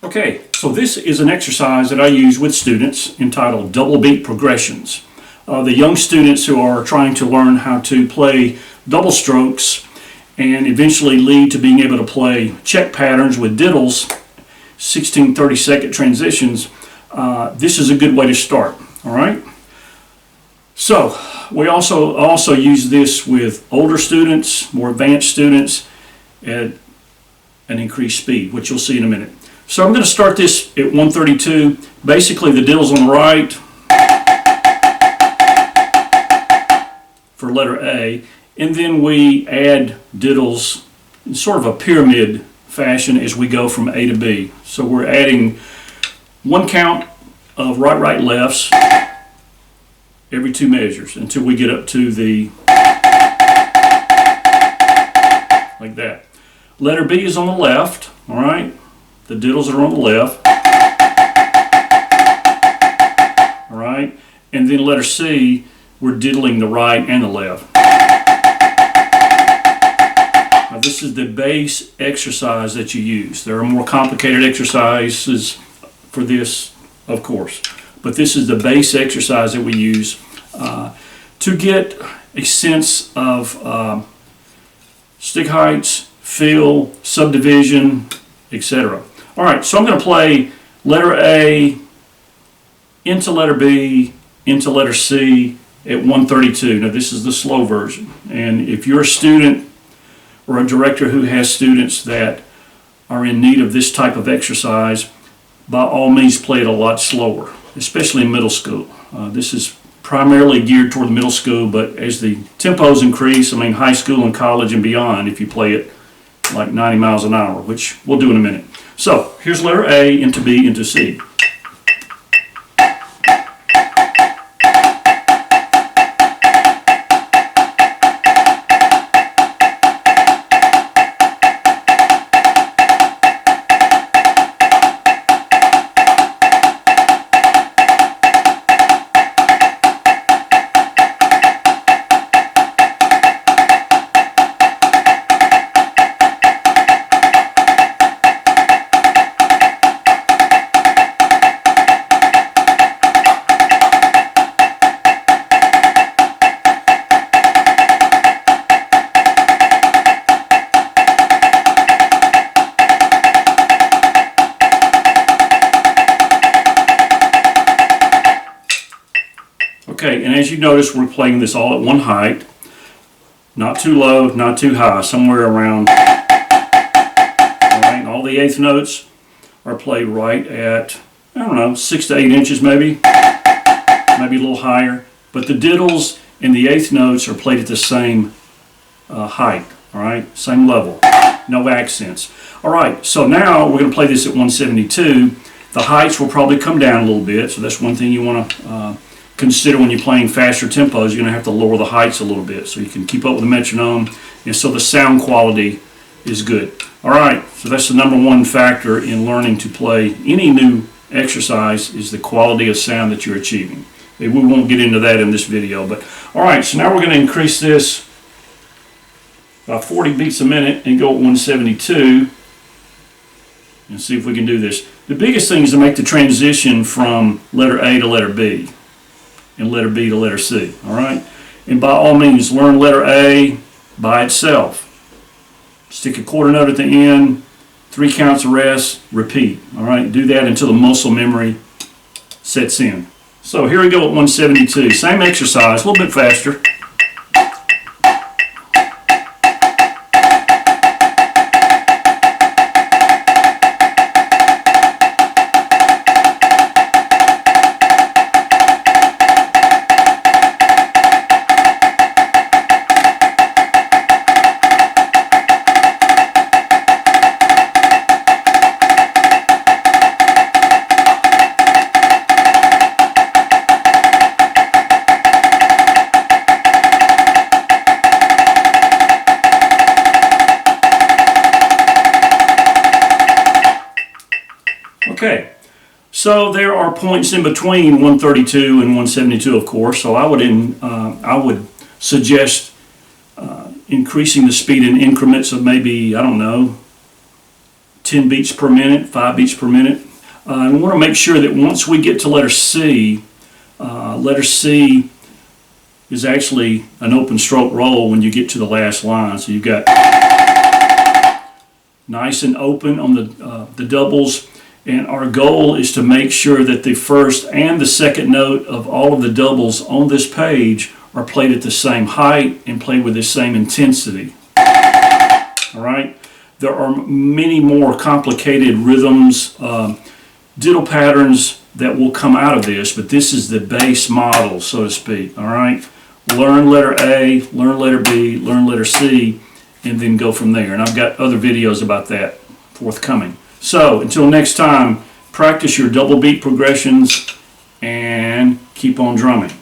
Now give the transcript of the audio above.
Okay, so this is an exercise that I use with students entitled double beat progressions. The young students who are trying to learn how to play double strokes and eventually lead to being able to play check patterns with diddles, 16 30-second transitions, this is a good way to start, all right? So we also use this with older students, more advanced students at an increased speed, which you'll see in a minute. So I'm going to start this at 132. Basically, the diddle's on the right for letter A, and then we add diddles in sort of a pyramid fashion as we go from A to B. So we're adding one count of right, right, lefts every two measures until we get up to the, like that. Letter B is on the left, all right? The diddles are on the left, all right? And then letter C, we're diddling the right and the left. Now this is the base exercise that you use. There are more complicated exercises for this, of course, but this is the base exercise that we use to get a sense of stick heights, feel, subdivision, etc. All right, so I'm going to play letter A into letter B into letter C at 132. Now this is the slow version, and if you're a student or a director who has students that are in need of this type of exercise, by all means play it a lot slower, especially in middle school. This is primarily geared toward middle school, but as the tempos increase, I mean high school and college and beyond, if you play it like 90 miles an hour, which we'll do in a minute. So here's letter A into B into C. Okay, and as you notice, we're playing this all at one height, not too low, not too high, somewhere around. All right, all the eighth notes are played right at, I don't know, 6 to 8 inches maybe a little higher. But the diddles and the eighth notes are played at the same height, all right, same level, no accents. All right, so now we're going to play this at 172. The heights will probably come down a little bit, so that's one thing you want to consider when you're playing faster tempos. You're going to have to lower the heights a little bit so you can keep up with the metronome, and so the sound quality is good. All right, so that's the number one factor in learning to play any new exercise, is the quality of sound that you're achieving. We won't get into that in this video, but all right, so now we're going to increase this by 40 beats a minute and go at 172 and see if we can do this. The biggest thing is to make the transition from letter A to letter B and letter B to letter C, all right? And by all means, learn letter A by itself. Stick a quarter note at the end, 3 counts of rest, repeat, all right? Do that until the muscle memory sets in. So here we go at 172. Same exercise, a little bit faster. Okay, so there are points in between 132 and 172, of course, so I would suggest increasing the speed in increments of maybe, I don't know, 10 beats per minute, 5 beats per minute. And we want to make sure that once we get to letter C is actually an open stroke roll when you get to the last line. So you've got nice and open on the doubles, and our goal is to make sure that the first and the second note of all of the doubles on this page are played at the same height and played with the same intensity. All right? There are many more complicated rhythms, diddle patterns that will come out of this, but this is the base model, so to speak. All right? Learn letter A, learn letter B, learn letter C, and then go from there. And I've got other videos about that forthcoming. So until next time, practice your double beat progressions and keep on drumming.